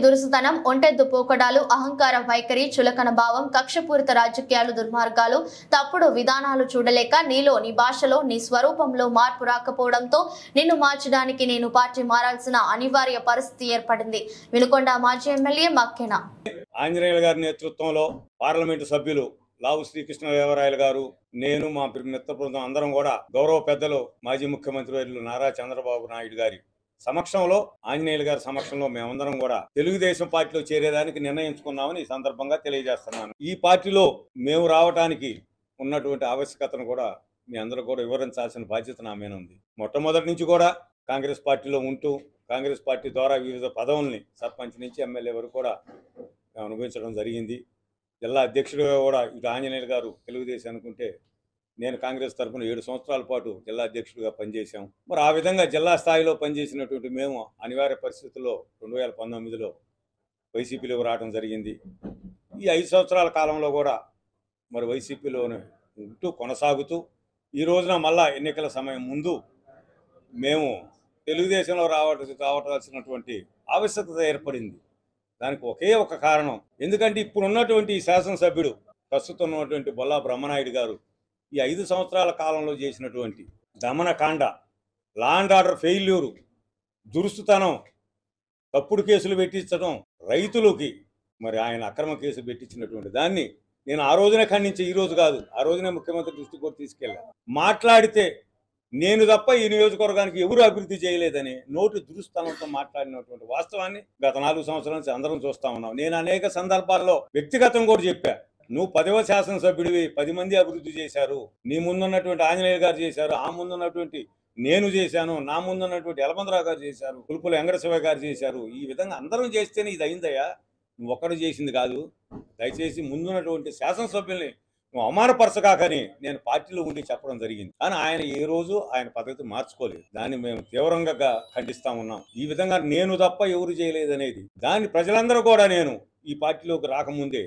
దురుసుతనం, ఒంటెద్దు పోకడాలు, అహంకార వైఖరి, చులకన భావం, కక్షపూరిత రాజకీయాలు, దుర్మార్గాలు, తప్పుడు విధానాలు చూడలేక నీలో, నీ భాషలో, నీ స్వరూపంలో మార్పు రాకపోవడంతో నిన్ను మార్చడానికి నేను పార్టీ మారాల్సిన అనివార్య పరిస్థితి ఏర్పడింది. వినుకొండ మాజీ ఎమ్మెల్యే మక్కెన ఆంజనేయులు గారి నేతృత్వంలో పార్లమెంటు సభ్యులు లావు శ్రీకృష్ణదేవరాయలు గారు, నేను, మా మిత్ర బృందం అందరం కూడా గౌరవ పెద్దలు మాజీ ముఖ్యమంత్రి వర్యులు నారా చంద్రబాబు నాయుడు గారి సమక్షంలో, ఆంజనేయులు గారి సమక్షంలో మేమందరం కూడా తెలుగుదేశం పార్టీలో చేరేదానికి నిర్ణయించుకున్నామని ఈ సందర్భంగా తెలియజేస్తున్నాను. ఈ పార్టీలో మేము రావడానికి ఉన్నటువంటి ఆవశ్యకతను కూడా మీ అందరూ కూడా వివరించాల్సిన బాధ్యత నా మీద ఉంది. మొట్టమొదటి నుంచి కూడా కాంగ్రెస్ పార్టీలో ఉంటూ కాంగ్రెస్ పార్టీ ద్వారా వివిధ పదవుల్ని సర్పంచ్ నుంచి ఎమ్మెల్యే వరకు కూడా అనుభవించడం జరిగింది. జిల్లా అధ్యక్షుడిగా కూడా ఇటు ఆంజనేయులు గారు తెలుగుదేశం అనుకుంటే, నేను కాంగ్రెస్ తరఫున 7 సంవత్సరాల పాటు జిల్లా అధ్యక్షుడిగా పనిచేశాం. మరి ఆ విధంగా జిల్లా స్థాయిలో పనిచేసినటువంటి మేము అనివార్య పరిస్థితుల్లో 2019లో వైసీపీలో రావడం జరిగింది. ఈ 5 సంవత్సరాల కాలంలో కూడా మరి వైసీపీలోనే ఉంటూ కొనసాగుతూ ఈ రోజున మళ్ళా ఎన్నికల సమయం ముందు మేము తెలుగుదేశంలో రావాల్సినటువంటి ఆవశ్యకత ఏర్పడింది. దానికి ఒకే ఒక కారణం, ఎందుకంటే ఇప్పుడు ఉన్నటువంటి శాసనసభ్యుడు ప్రస్తుతం ఉన్నటువంటి బొల్లా బ్రహ్మనాయుడు గారు ఈ 5 సంవత్సరాల కాలంలో చేసినటువంటి దమనకాండ, లా అండ్ ఆర్డర్ ఫెయిల్యూరు, దురుసుతనం, తప్పుడు కేసులు పెట్టించడం, రైతులకి మరి ఆయన అక్రమ కేసు పెట్టించినటువంటి దాన్ని నేను ఆ రోజునే ఖండించే, ఈ రోజు కాదు, ఆ రోజునే ముఖ్యమంత్రి దృష్టికి కూడా తీసుకెళ్ళా. మాట్లాడితే నేను తప్ప ఈ నియోజకవర్గానికి ఎవరు అభివృద్ధి చేయలేదని నోటి దురుస్తనంతో మాట్లాడినటువంటి వాస్తవాన్ని గత 4 సంవత్సరాల నుంచి అందరం చూస్తా ఉన్నాం. నేను అనేక సందర్భాల్లో వ్యక్తిగతం కూడా చెప్పా, నువ్వు 10వ శాసనసభ్యుడివి, 10 మంది అభివృద్ధి చేశారు, నీ ముందున్నటువంటి ఆంజనేయులు గారు చేశారు, ఆ ముందున్నటువంటి నేను చేశాను, నా ముందున్నటువంటి యలమందరావు గారు చేశారు, పులుపుల వెంకటశివ గారు చేశారు. ఈ విధంగా అందరం చేస్తేనే ఇది అయిందయ్యా, నువ్వు ఒక్కడు చేసింది కాదు. దయచేసి ముందున్నటువంటి శాసనసభ్యుల్ని నువ్వు అవమానపరచకాకని నేను పార్టీలో ఉండి చెప్పడం జరిగింది. కానీ ఆయన ఏ రోజు ఆయన పద్ధతి మార్చుకోలేదు. దాన్ని మేము తీవ్రంగా ఖండిస్తా ఉన్నాం. ఈ విధంగా నేను తప్ప ఎవరు చేయలేదనేది దాన్ని ప్రజలందరూ కూడా, నేను ఈ పార్టీలోకి రాకముందే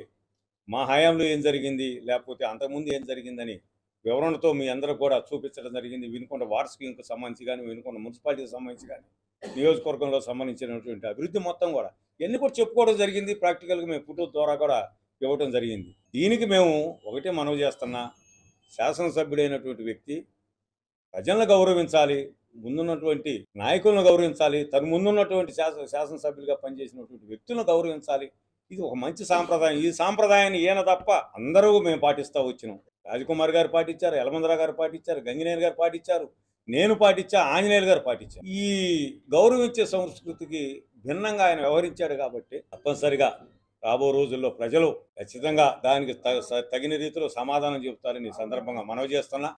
మా హయాంలో ఏం జరిగింది, లేకపోతే అంతకుముందు ఏం జరిగిందని వివరణతో మీ అందరూ కూడా చూపించడం జరిగింది. వినుకొండ వార్డ్ స్కీమ్కి సంబంధించి కానీ, వినుకొండ మున్సిపాలిటీకి సంబంధించి కానీ, నియోజకవర్గంలో సంబంధించినటువంటి అభివృద్ధి మొత్తం కూడా ఎన్ని కూడా చెప్పుకోవడం జరిగింది. ప్రాక్టికల్గా మేము ఫోటో ద్వారా కూడా ఇవ్వడం జరిగింది. దీనికి మేము ఒకటే మనవి చేస్తున్నా, శాసనసభ్యుడైనటువంటి వ్యక్తి ప్రజలను గౌరవించాలి, ముందున్నటువంటి నాయకులను గౌరవించాలి, తను ముందున్నటువంటి శాసనసభ్యులుగా పనిచేసినటువంటి వ్యక్తులను గౌరవించాలి. ఇది ఒక మంచి సాంప్రదాయం. ఈ సాంప్రదాయాన్ని ఈయన తప్ప అందరూ మేము పాటిస్తూ వచ్చినాం. రాజకుమార్ గారు పాటించారు, యలమందరావు గారు పాటించారు, గంగినేని గారు పాటించారు, నేను పాటించా, ఆంజనేయులు గారు పాటించారు. ఈ గౌరవించే సంస్కృతికి భిన్నంగా ఆయన వ్యవహరించాడు కాబట్టి తప్పనిసరిగా రాబో రోజుల్లో ప్రజలు ఖచ్చితంగా దానికి తగిన రీతిలో సమాధానం చెబుతారని ఈ సందర్భంగా మనవి చేస్తున్నా.